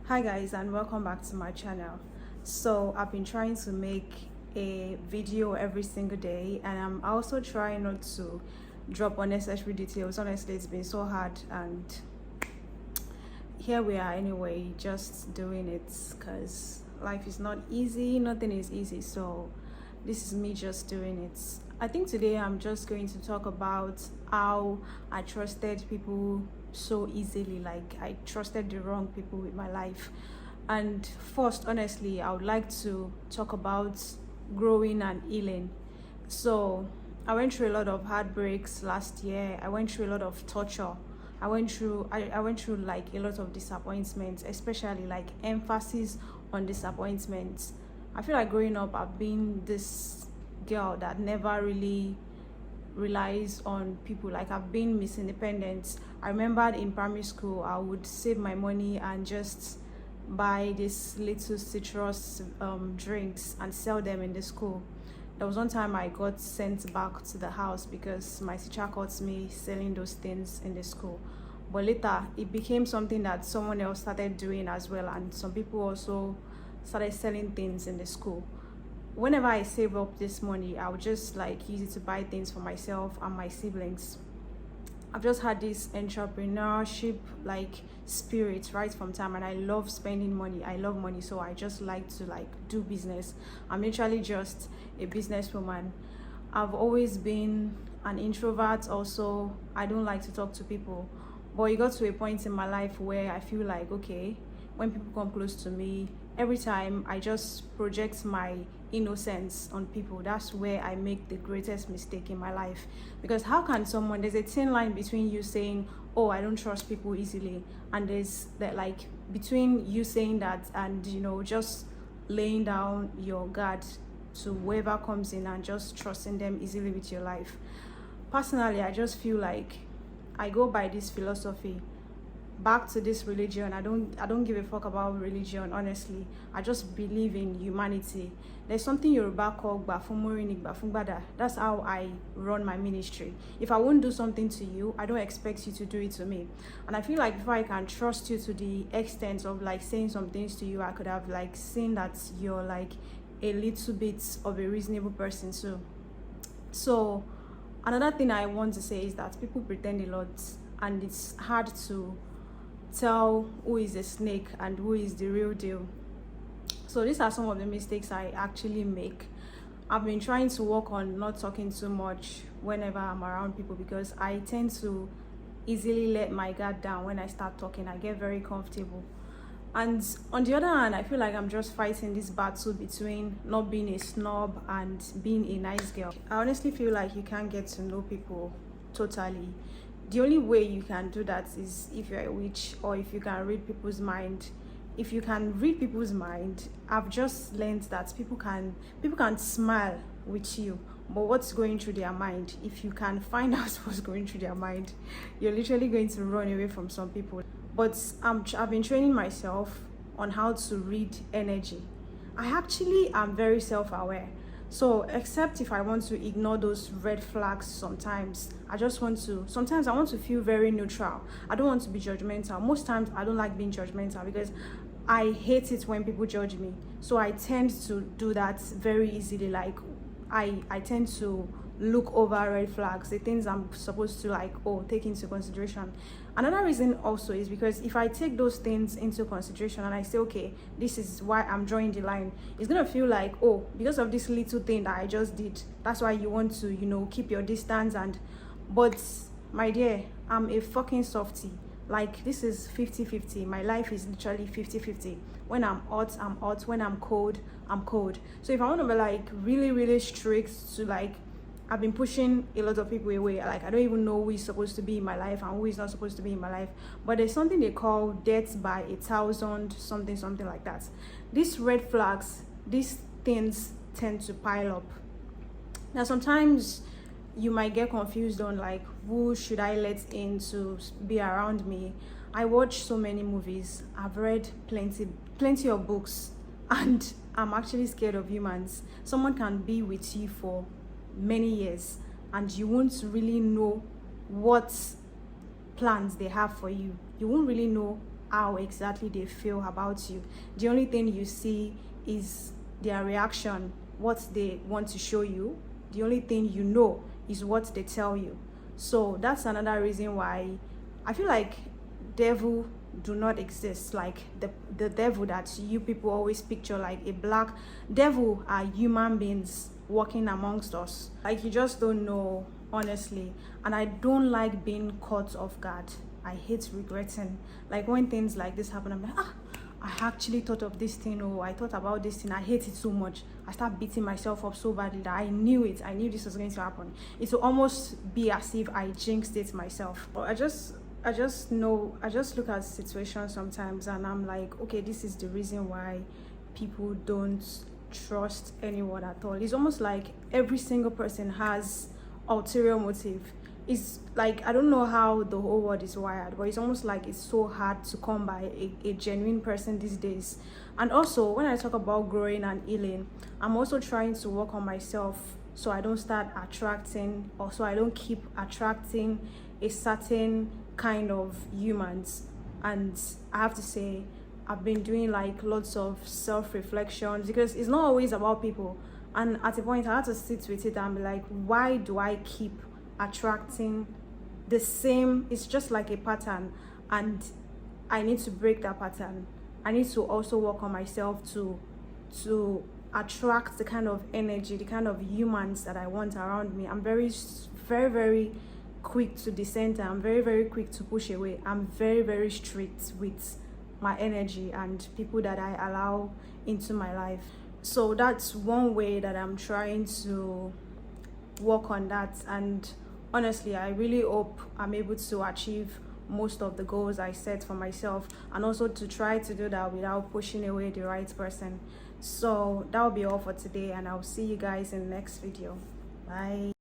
Hi guys, and welcome back to my channel. So I've been trying to make a video every single day, and I'm also trying not to drop unnecessary details. Honestly, it's been so hard, and here we are anyway, just doing it because life is not easy. Nothing is easy, so this is me just doing it. I think today I'm just going to talk about how I trusted people so easily. Like, I trusted the wrong people with my life. And first, honestly, I would like to talk about growing and healing. So I went through a lot of heartbreaks last year. I went through a lot of torture. I went through like a lot of disappointments, especially like emphasis on disappointments. I feel like growing up I've been this girl that never really relies on people. Like, I've been Miss Independent. I remembered in primary school I would save my money and just buy these little citrus drinks and sell them in the school. There was one time I got sent back to the house because my teacher caught me selling those things in the school. But later it became something that someone else started doing as well, and some people also started selling things in the school. Whenever I save up this money, I would just like use it to buy things for myself and my siblings. I've just had this entrepreneurship like spirit right from time, and I love spending money. I love money, so I just like to like do business. I'm literally just a businesswoman. I've always been an introvert also. I don't like to talk to people. But it got to a point in my life where I feel like, okay, when people come close to me, every time I just project my innocence on people. That's where I make the greatest mistake in my life. Because how can someone, there's a thin line between you saying, oh, I don't trust people easily, and there's that, like, between you saying that and just laying down your guard to whoever comes in and just trusting them easily with your life. Personally, I just feel like I go by this philosophy, back to this religion. I don't give a fuck about religion, honestly. I just believe in humanity. There's something Yoruba called Gbafumori Gbafungbada. That's how I run my ministry. If I won't do something to you, I don't expect you to do it to me. And I feel like before I can trust you to the extent of like saying some things to you, I could have like seen that you're like a little bit of a reasonable person too. So another thing I want to say is that people pretend a lot, and it's hard to tell who is a snake and who is the real deal. So these are some of the mistakes I actually make. I've been trying to work on not talking too much whenever I'm around people, because I tend to easily let my guard down. When I start talking, I get very comfortable. And on the other hand, I feel like I'm just fighting this battle between not being a snob and being a nice girl. I honestly feel like you can't get to know people totally. The only way you can do that is if you're a witch, or if you can read people's mind. If you can read people's mind, I've just learned that people can smile with you, but what's going through their mind, if you can find out what's going through their mind, you're literally going to run away from some people. But I've been training myself on how to read energy. I actually am very self-aware. So except if I want to ignore those red flags, sometimes sometimes I want to feel very neutral. I don't want to be judgmental. Most times I don't like being judgmental because I hate it when people judge me. So I tend to do that very easily. Like, I tend to look over red flags, the things I'm supposed to like, take into consideration. Another reason also is because if I take those things into consideration and I say, okay, this is why I'm drawing the line, it's gonna feel like, because of this little thing that I just did, that's why you want to keep your distance. But my dear, I'm a fucking softie. Like, this is 50-50. My life is literally 50-50. When I'm hot, I'm hot. When I'm cold, I'm cold. So if I want to be like really, really strict to like, I've been pushing a lot of people away. Like, I don't even know who is supposed to be in my life and who is not supposed to be in my life. But there's something they call death by 1,000 something like that. These red flags, these things tend to pile up. Now sometimes you might get confused on like, who should I let in to be around me. I watch so many movies, I've read plenty of books, and I'm actually scared of humans. Someone can be with you for many years and you won't really know what plans they have for you. You won't really know how exactly they feel about you. The only thing you see is their reaction, what they want to show you. The only thing you know is what they tell you. So that's another reason why I feel like devil do not exist. Like the devil that you people always picture, like a black devil, are human beings walking amongst us. Like, you just don't know, honestly. And I don't like being caught off guard. I hate regretting. Like, when things like this happen, I'm like, I actually thought of this thing, or I thought about this thing, I hate it so much. I start beating myself up so badly that I knew this was going to happen. It will almost be as if I jinxed it myself. But I just look at situations sometimes and I'm like, okay, this is the reason why people don't trust anyone at all. It's almost like every single person has ulterior motive. It's like, I don't know how the whole world is wired, but it's almost like it's so hard to come by a genuine person these days. And also, when I talk about growing and healing, I'm also trying to work on myself so I don't start attracting, or so I don't keep attracting a certain kind of humans. And I have to say, I've been doing like lots of self-reflections, because it's not always about people. And at a point I had to sit with it and be like, why do I keep attracting the same? It's just like a pattern, and I need to break that pattern. I need to also work on myself to attract the kind of energy, the kind of humans that I want around me. I'm very, very, very quick to dissent. I'm very, very quick to push away. I'm very, very strict with my energy and people that I allow into my life. So that's one way that I'm trying to work on that. And honestly, I really hope I'm able to achieve most of the goals I set for myself, and also to try to do that without pushing away the right person. So that'll be all for today, and I'll see you guys in the next video. Bye.